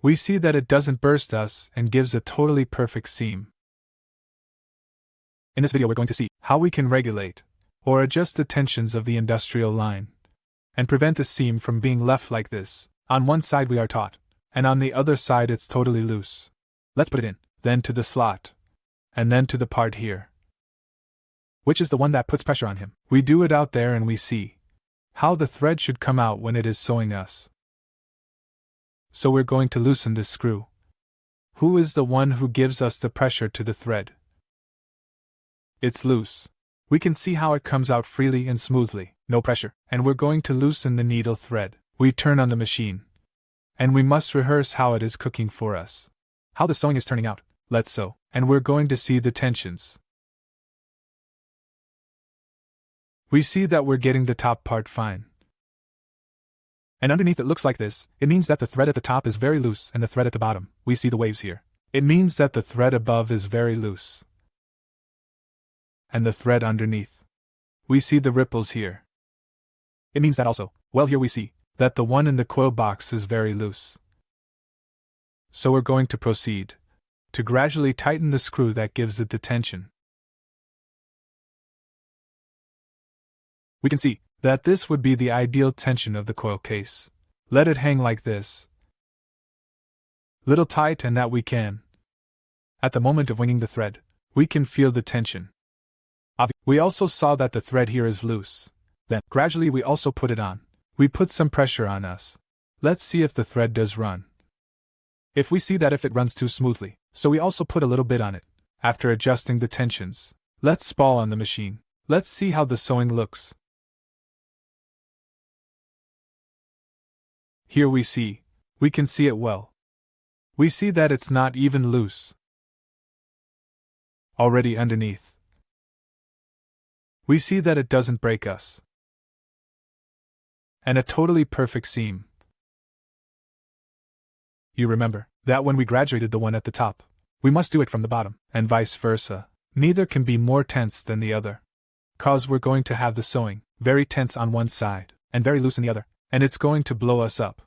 we see that it doesn't burst us and gives a totally perfect seam. In this video we're going to see how we can regulate or adjust the tensions of the industrial line and prevent the seam from being left like this. On one side we are taut, and on the other side it's totally loose. Let's put it in, then to the slot, and then to the part here. Which is the one that puts pressure on him? We do it out there and we see how the thread should come out when it is sewing us. So we're going to loosen this screw. Who is the one who gives us the pressure to the thread? It's loose. We can see how it comes out freely and smoothly, no pressure, and we're going to loosen the needle thread. We turn on the machine. And we must rehearse how it is cooking for us. How the sewing is turning out. Let's sew, and we're going to see the tensions. We see that we're getting the top part fine. And underneath it looks like this. It means that the thread at the top is very loose and the thread at the bottom, we see the waves here. It means that the thread above is very loose. And the thread underneath, we see the ripples here. It means that also, well, here we see that the one in the coil box is very loose. So we're going to proceed to gradually tighten the screw that gives it the tension. We can see that this would be the ideal tension of the coil case. Let it hang like this. Little tight, and that we can. At the moment of winging the thread, we can feel the tension. We also saw that the thread here is loose. Then, gradually we also put it on. We put some pressure on us. Let's see if the thread does run. If we see that if it runs too smoothly, so we also put a little bit on it. After adjusting the tensions, let's spool on the machine. Let's see how the sewing looks. Here we can see it well. We see that it's not even loose. Already underneath, we see that it doesn't break us. And a totally perfect seam. You remember that when we graduated the one at the top, we must do it from the bottom, and vice versa. Neither can be more tense than the other. Cause we're going to have the sewing very tense on one side, and very loose on the other, and it's going to blow us up.